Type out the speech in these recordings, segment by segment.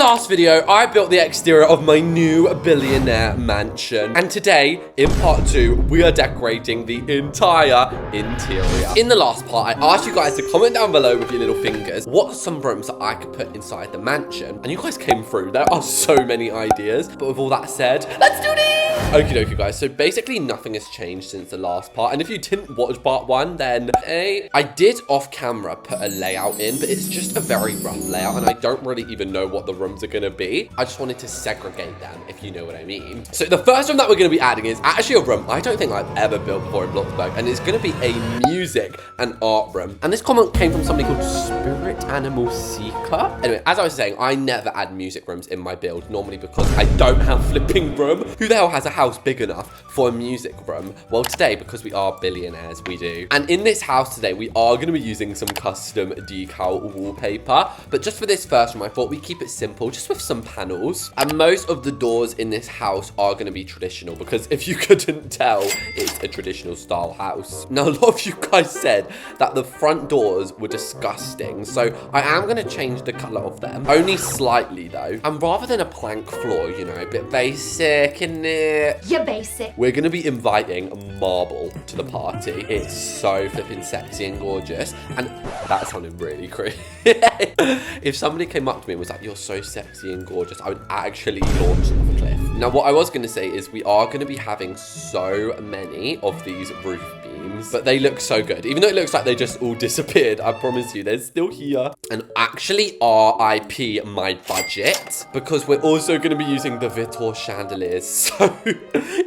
last video, I built the exterior of my new billionaire mansion. And today, in part 2, we are decorating the entire interior. In the last part, I asked you guys to comment down below with your little fingers what are some rooms that I could put inside the mansion. And you guys came through. There are so many ideas. But with all that said, let's do this! Okie dokie, guys. So basically, nothing has changed since the last part. And if you didn't watch part 1, then I did off camera put a layout in, but it's just a very rough layout. And I don't really even know what the rooms are going to be. I just wanted to segregate them, if you know what I mean. So the first room that we're going to be adding is actually a room I don't think I've ever built before in Bloxburg. And it's going to be a music and art room. And this comment came from somebody called Spirit Animal Seeker. Anyway, as I was saying, I never add music rooms in my build, normally because I don't have flipping room. Who the hell has a house big enough for a music room? Well, today, because we are billionaires, we do. And in this house today, we are going to be using some custom decal wallpaper. But just for this first room, I thought we'd keep it simple, just with some panels. And most of the doors in this house are going to be traditional, because if you couldn't tell, it's a traditional style house. Now, a lot of you guys said that the front doors were disgusting, so I am going to change the colour of them, only slightly though. And rather than a plank floor, you know, a bit basic, isn't it? You're basic. We're going to be inviting marble to the party. It's so flipping sexy and gorgeous. And that sounded really creepy. If somebody came up to me and was like, you're so sexy and gorgeous, I would actually launch them off a cliff. Now, what I was going to say is we are going to be having so many of these roof beams, but they look so good. Even though it looks like they just all disappeared, I promise you, they're still here. And actually RIP my budget, because we're also going to be using the Vitor chandeliers. So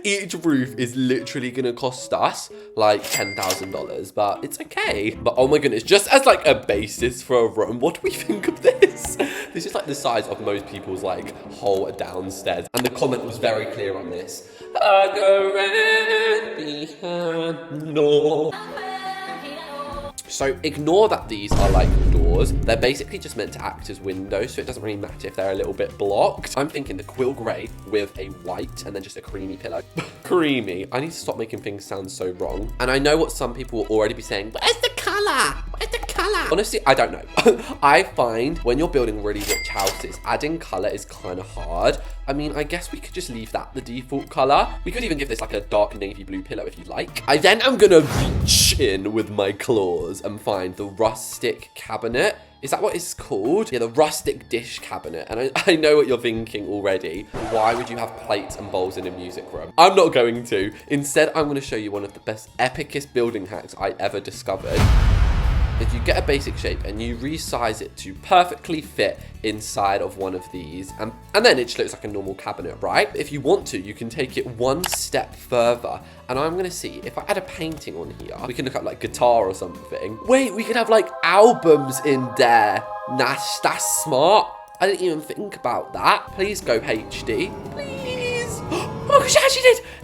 each roof is literally going to cost us like $10,000, but it's okay. But oh my goodness, just as like a basis for a room, what do we think of this? This is like the size of most people's like whole downstairs. And the comment was very clear on this. I go round behind, no. So ignore that these are like doors. They're basically just meant to act as windows, so it doesn't really matter if they're a little bit blocked. I'm thinking the quill grey with a white and then just a creamy pillow. Creamy. I need to stop making things sound so wrong. And I know what some people will already be saying, where's the colour? Where's the colour? Honestly, I don't know. I find when you're building really rich houses, adding colour is kind of hard. I mean, I guess we could just leave that the default colour. We could even give this like a dark navy blue pillow if you like. I then am gonna reach in with my claws and find the rustic cabinet. Is that what it's called? Yeah, the rustic dish cabinet. And I know what you're thinking already. Why would you have plates and bowls in a music room? I'm not going to. Instead, I'm going to show you one of the best, epicest building hacks I ever discovered. If you get a basic shape and you resize it to perfectly fit inside of one of these, and then it just looks like a normal cabinet, right? If you want to, you can take it one step further. And I'm going to see if I add a painting on here, we can look up like guitar or something. Wait, we could have like albums in there. That's smart. I didn't even think about that. Please go HD. Please. Oh gosh,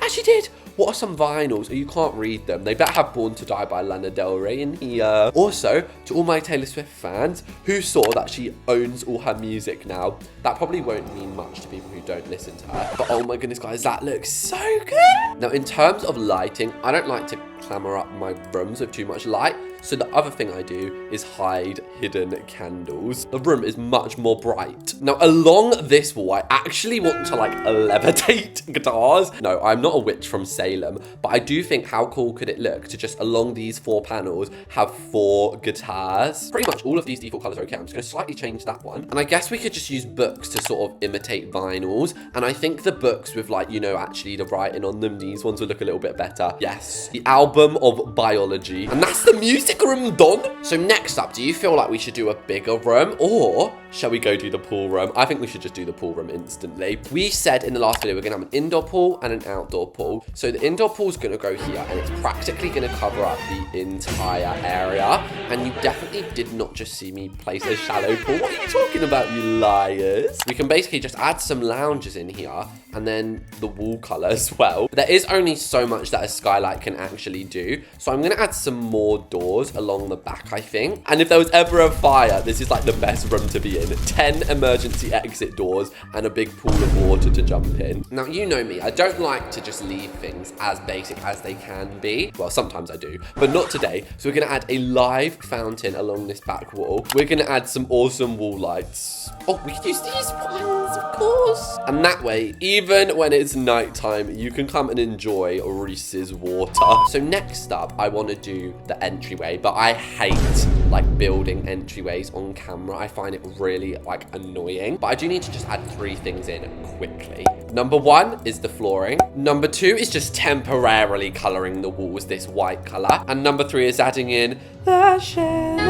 actually did. What are some vinyls? You can't read them. They better have Born to Die by Lana Del Rey in here. Also, to all my Taylor Swift fans who saw that she owns all her music now, that probably won't mean much to people who don't listen to her. But oh my goodness, guys, that looks so good. Now, in terms of lighting, I don't like to clamor up my rooms with too much light. So the other thing I do is hide hidden candles. The room is much more bright. Now, along this wall, I actually want to like levitate guitars. No, I'm not a witch from Salem, but I do think how cool could it look to just along these 4 panels have 4 guitars. Pretty much all of these default colors are okay. I'm just going to slightly change that one. And I guess we could just use books to sort of imitate vinyls. And I think the books with like, you know, actually the writing on them, these ones will look a little bit better. Yes, the album of biology. And that's the music room done. So next up, do you feel like we should do a bigger room, or shall we go do the pool room? I think we should just do the pool room instantly. We said in the last video we're gonna have an indoor pool and an outdoor pool. So the indoor pool is gonna go here, and it's practically gonna cover up the entire area. And you definitely did not just see me place a shallow pool. What are you talking about, you liars? We can basically just add some lounges in here, and then the wall color as well. But there is only so much that a skylight can actually usually do. So I'm going to add some more doors along the back, I think. And if there was ever a fire, this is like the best room to be in. 10 emergency exit doors and a big pool of water to jump in. Now, you know me. I don't like to just leave things as basic as they can be. Well, sometimes I do, but not today. So we're going to add a live fountain along this back wall. We're going to add some awesome wall lights. Oh, we could use these ones, of course. And that way, even when it's nighttime, you can come and enjoy Reese's water. So next up, I want to do the entryway, but I hate like building entryways on camera. I find it really like annoying, but I do need to just add 3 things in quickly. Number 1 is the flooring. Number 2 is just temporarily coloring the walls this white color. And number 3 is adding in the chandelier,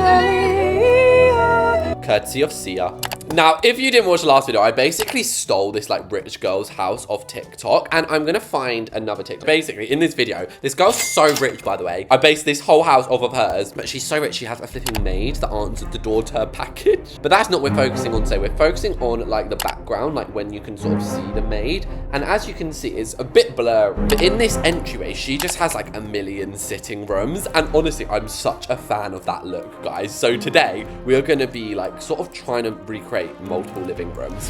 courtesy of Sia. Now, if you didn't watch the last video, I basically stole this like rich girl's house off TikTok, and I'm gonna find another TikTok. Basically, in this video, this girl's so rich, by the way. I based this whole house off of hers, but she's so rich, she has a flipping maid that answered the door to her package. But that's not what we're focusing on today. We're focusing on like the background, like when you can sort of see the maid. And as you can see, it's a bit blurry. But in this entryway, she just has like a million sitting rooms. And honestly, I'm such a fan of that look, guys. So today, we are gonna be like sort of trying to recreate multiple living rooms.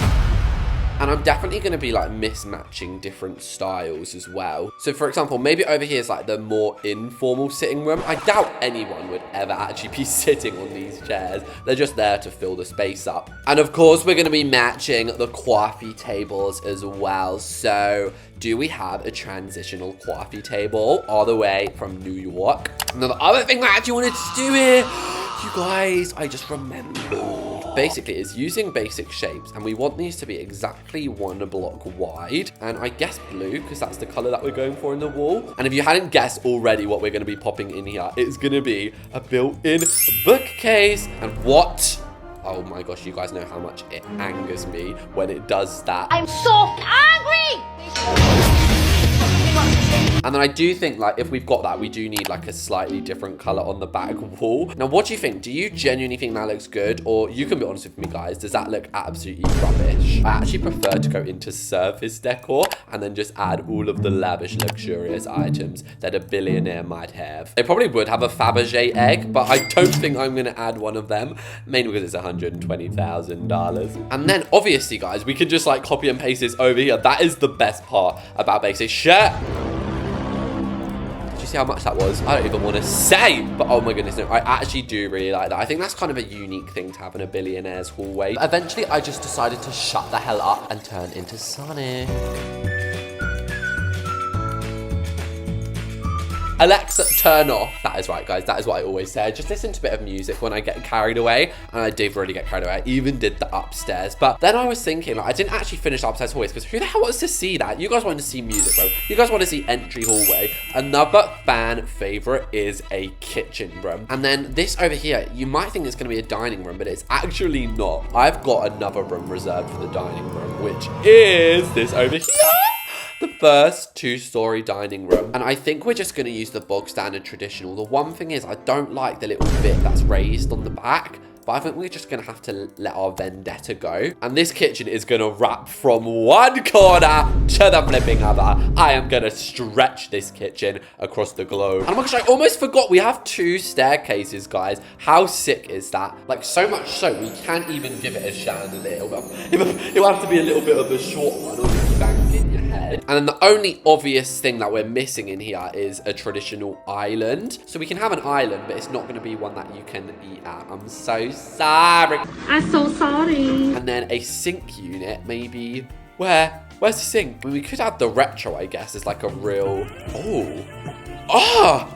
And I'm definitely going to be like mismatching different styles as well. So for example, maybe over here is like the more informal sitting room. I doubt anyone would ever actually be sitting on these chairs. They're just there to fill the space up. And of course, we're going to be matching the coffee tables as well. So do we have a transitional coffee table all the way from New York? Now the other thing I actually wanted to do here, you guys, I just remembered. Basically, is using basic shapes, and we want these to be exactly 1 block wide, and I guess blue, because that's the color that we're going for in the wall. And if you hadn't guessed already what we're going to be popping in here, it's going to be a built-in bookcase. And what? Oh my gosh, you guys know how much it angers me when it does that. I'm so angry! And then I do think, like, if we've got that, we do need, like, a slightly different color on the back wall. Now, what do you think? Do you genuinely think that looks good? Or you can be honest with me, guys. Does that look absolutely rubbish? I actually prefer to go into surface decor and then just add all of the lavish, luxurious items that a billionaire might have. They probably would have a Fabergé egg, but I don't think I'm going to add one of them, mainly because it's $120,000. And then, obviously, guys, we can just, like, copy and paste this over here. That is the best part about basic shit. See how much that was? I don't even want to say, but oh my goodness, no, I actually do really like that. I think that's kind of a unique thing to have in a billionaire's hallway. But eventually, I just decided to shut the hell up and turn into Sonic. Alexa, turn off. That is right, guys. That is what I always say. I just listen to a bit of music when I get carried away. And I did really get carried away. I even did the upstairs. But then I was thinking, like, I didn't actually finish the upstairs hallways because who the hell wants to see that? You guys want to see music, bro. You guys want to see entry hallway. Another fan favorite is a kitchen room. And then this over here, you might think it's going to be a dining room, but it's actually not. I've got another room reserved for the dining room, which is this over here. The first 2-story dining room. And I think we're just going to use the bog standard traditional. The one thing is I don't like the little bit that's raised on the back. But I think we're just going to have to let our vendetta go. And this kitchen is going to wrap from one corner to the flipping other. I am going to stretch this kitchen across the globe. And oh my gosh, I almost forgot we have 2 staircases, guys. How sick is that? Like, so much so, we can't even give it a chandelier. It will have to be a little bit of a short one, or you bang in your head. And then the only obvious thing that we're missing in here is a traditional island. So we can have an island, but it's not going to be one that you can eat at. I'm so sorry. I'm so sorry. And then a sink unit, maybe. Where's the sink? I mean, we could add the retro, I guess, as like a real... Oh,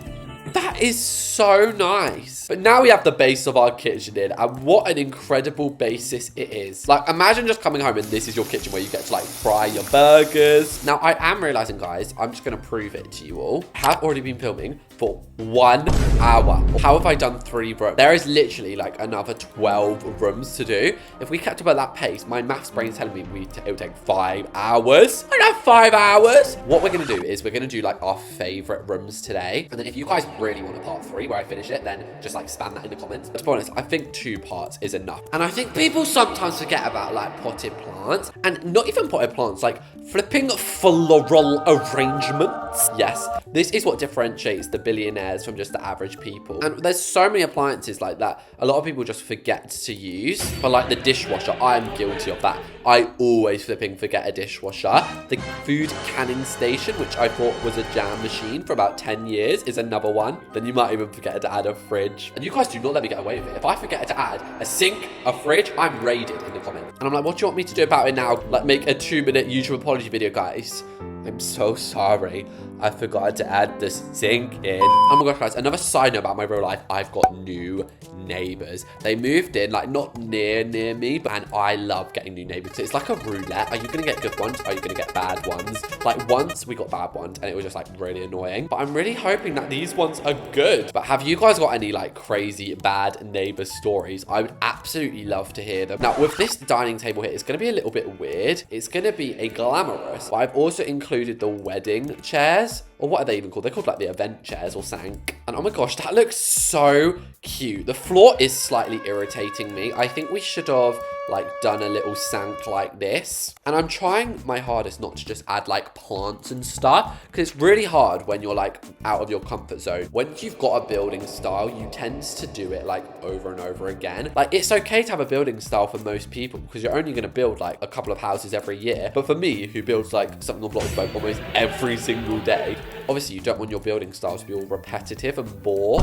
that is so nice. But now we have the base of our kitchen in, and what an incredible basis it is. Like, imagine just coming home and this is your kitchen where you get to like fry your burgers. Now, I am realizing, guys, I'm just gonna prove it to you all. I have already been filming for 1 hour. How have I done 3 rooms? There is literally like another 12 rooms to do. If we kept up at that pace, my maths brain's telling me it would take 5 hours. I don't have 5 hours. What we're gonna do is we're gonna do like our favorite rooms today. And then if you guys really want a part 3 where I finish it, then just like spam that in the comments. But to be honest, I think 2 parts is enough. And I think people sometimes forget about like potted plants, and not even potted plants, like flipping floral arrangements. plants. Yes, this is what differentiates the billionaires from just the average people. And there's so many appliances like that a lot of people just forget to use. But like the dishwasher, I'm guilty of that. I always flipping forget a dishwasher. The food canning station, which I thought was a jam machine for about 10 years, is another one. Then you might even forget to add a fridge. And you guys do not let me get away with it. If I forget to add a sink, a fridge, I'm raided in the comments. And I'm like, what do you want me to do about it now? Like, make a 2-minute YouTube apology video, guys. I'm so sorry. I forgot to add the sink in. Oh my gosh, guys, another side note about my real life. I've got new neighbors. They moved in, like, not near me, and I love getting new neighbors. It's like a roulette. Are you gonna get good ones? Are you gonna get bad ones? Like, once we got bad ones, and it was just, like, really annoying. But I'm really hoping that these ones are good. But have you guys got any, like, crazy bad neighbor stories? I would absolutely love to hear them. Now, with this dining table here, it's gonna be a little bit weird. It's gonna be a glamorous, but I've also included the wedding chairs. Or what are they even called? They're called like the event chairs or sank. And oh my gosh, that looks so cute. The floor is slightly irritating me. I think we should have like done a little sank like this. And I'm trying my hardest not to just add like plants and stuff, because it's really hard when you're like out of your comfort zone. Once you've got a building style, you tend to do it like over and over again. Like, it's okay to have a building style for most people because you're only going to build like a couple of houses every year. But for me, who builds like something on Block Spoke almost every single day, obviously you don't want your building styles to be all repetitive and bore.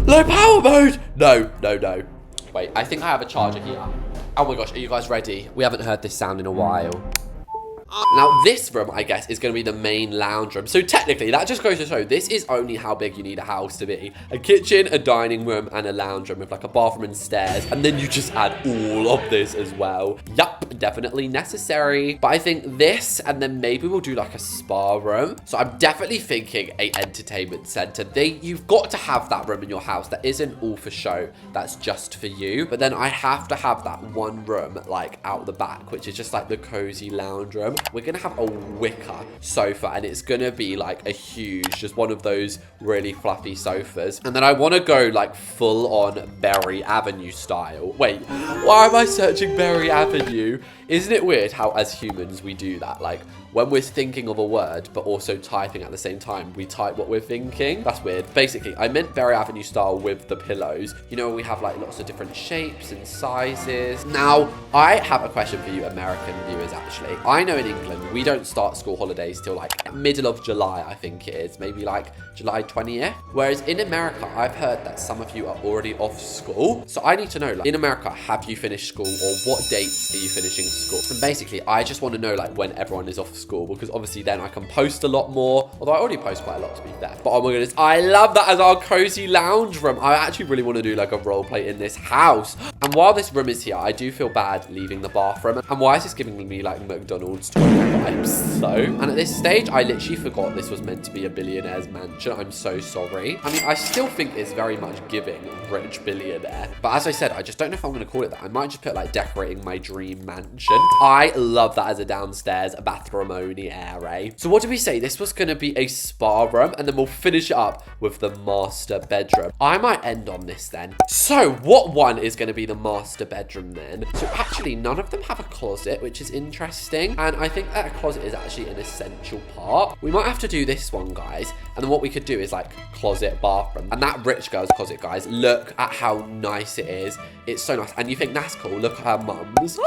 Low power mode! No. Wait, I think I have a charger here. Oh my gosh, are you guys ready? We haven't heard this sound in a while. Now, this room, I guess, is going to be the main lounge room. So technically, that just goes to show this is only how big you need a house to be. A kitchen, a dining room, and a lounge room with like a bathroom and stairs. And then you just add all of this as well. Yup, definitely necessary. But I think this, and then maybe we'll do like a spa room. So I'm definitely thinking a entertainment center. You've got to have that room in your house. That isn't all for show. That's just for you. But then I have to have that one room like out the back, which is just like the cozy lounge room. We're going to have a wicker sofa, and it's going to be like a huge, just one of those really fluffy sofas. And then I want to go like full on Berry Avenue style. Wait, why am I searching Berry Avenue? Isn't it weird how as humans we do that? Like, when we're thinking of a word, but also typing at the same time, we type what we're thinking. That's weird. Basically, I meant Berry Avenue style with the pillows. You know, we have like lots of different shapes and sizes. Now, I have a question for you American viewers, actually. I know in England, we don't start school holidays till like middle of July, I think it is. Maybe like July 20th. Whereas in America, I've heard that some of you are already off school. So I need to know, like, in America, have you finished school, or what dates are you finishing school? And basically, I just want to know like when everyone is off school, because obviously then I can post a lot more, although I already post quite a lot to be fair. But oh my goodness, I love that as our cozy lounge room. I actually really want to do like a role play in this house. And while this room is here, I do feel bad leaving the bathroom. And why is this giving me like McDonald's toilet vibes? So, and at this stage, I literally forgot this was meant to be a billionaire's mansion. I'm so sorry. I mean, I still think it's very much giving rich billionaire. But as I said, I just don't know if I'm going to call it that. I might just put like decorating my dream mansion. I love that as a downstairs bathroom only area. So what did we say? This was going to be a spa room, and then we'll finish it up with the master bedroom. I might end on this then. So what one is going to be the master bedroom then? So actually, none of them have a closet, which is interesting. And I think that a closet is actually an essential part. We might have to do this one, guys. And then what we could do is like closet, bathroom. And that rich girl's closet, guys, look at how nice it is. It's so nice. And you think that's cool. Look at her mum's.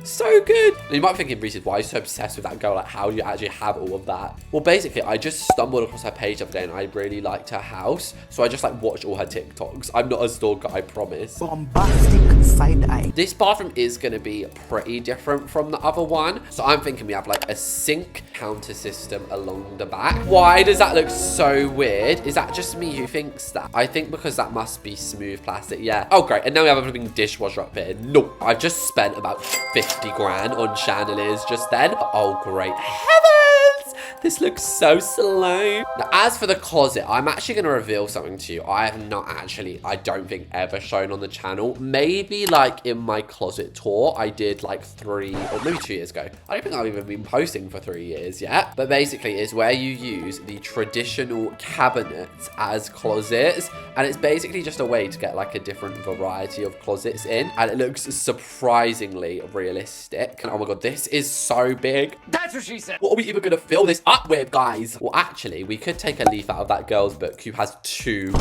So good. And you might be thinking, Reese, why are you so obsessed with that girl? Like, how do you actually have all of that? Well, basically, I just stumbled across her page the other day, and I really liked her house. So I just like watched all her TikToks. I'm not a stalker, I promise. Bombastic side eye. This bathroom is going to be pretty different from the other one. So I'm thinking we have like a sink counter system along the back. Why does that look so weird? Is that just me who thinks that? I think because that must be smooth plastic. Yeah. Oh, great. And now we have a flipping dishwasher up here. No, I've just spent about 50 grand on chandeliers just then. Oh, great heavens. This looks so slow. Now, as for the closet, I'm actually going to reveal something to you. I have not actually, I don't think, ever shown on the channel. Maybe like in my closet tour, I did like 3 or maybe 2 years ago. I don't think I've even been posting for 3 years yet. But basically, it's where you use the traditional cabinets as closets. And it's basically just a way to get like a different variety of closets in. And it looks surprisingly realistic. And oh my God, this is so big. That's what she said. What are we even going to fill this up with, guys? Well, actually, we could take a leaf out of that girl's book who has 2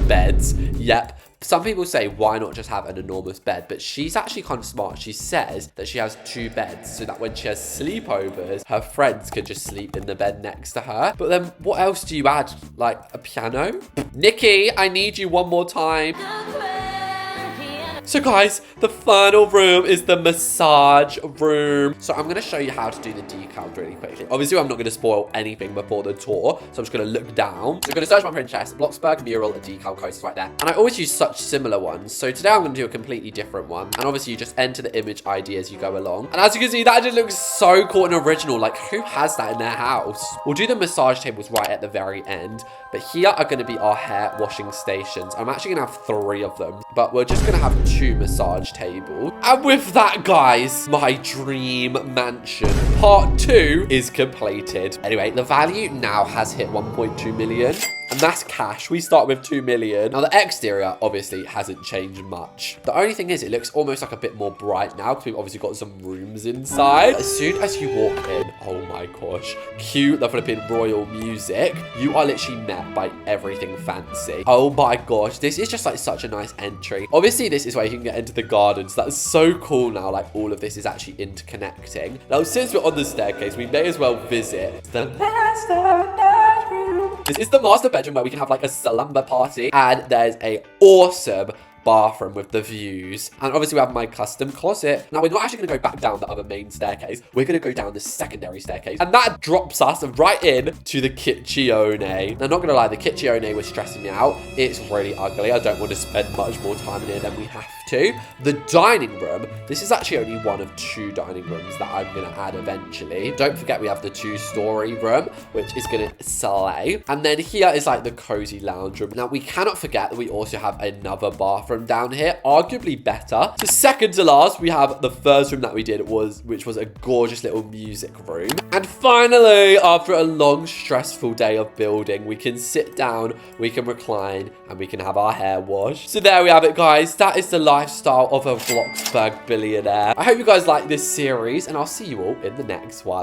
beds. Yep. Some people say, why not just have an enormous bed? But she's actually kind of smart. She says that she has 2 beds so that when she has sleepovers, her friends can just sleep in the bed next to her. But then what else do you add? Like a piano? Nikki, I need you one more time. So guys, the final room is the massage room. So I'm going to show you how to do the decals really quickly. Obviously, I'm not going to spoil anything before the tour. So I'm just going to look down. So I'm going to search my Pinterest, Bloxburg mural, a decal coaster right there. And I always use such similar ones. So today I'm going to do a completely different one. And obviously you just enter the image ID as you go along. And as you can see, that just looks so cool and original. Like, who has that in their house? We'll do the massage tables right at the very end. But here are going to be our hair washing stations. I'm actually going to have 3 of them. But we're just going to have 2 massage tables. And with that, guys, my dream mansion part 2 is completed. Anyway, the value now has hit 1.2 million. And that's cash. We start with 2 million. Now, the exterior obviously hasn't changed much. The only thing is it looks almost like a bit more bright now because we've obviously got some rooms inside. As soon as you walk in, oh my gosh, cue the flipping royal music. You are literally met by everything fancy. Oh my gosh, this is just like such a nice entry. Obviously, this is where you can get into the gardens. That's so cool now. Like, all of this is actually interconnecting. Now, since we're on the staircase, we may as well visit the master bedroom. This is the master bedroom where we can have like a slumber party. And there's a awesome bathroom with the views. And obviously we have my custom closet. Now, we're not actually going to go back down the other main staircase. We're going to go down the secondary staircase. And that drops us right in to the kitchione. Now, not going to lie, the kitchione was stressing me out. It's really ugly. I don't want to spend much more time in here than we have to. The dining room. This is actually only one of 2 dining rooms that I'm going to add eventually. Don't forget we have the 2-story room, which is going to slay. And then here is like the cozy lounge room. Now, we cannot forget that we also have another bathroom down here, arguably better. So second to last, we have the first room that we did, which was a gorgeous little music room. And finally, after a long, stressful day of building, we can sit down, we can recline, and we can have our hair washed. So there we have it, guys. That is the lifestyle of a Bloxburg billionaire. I hope you guys like this series, and I'll see you all in the next one.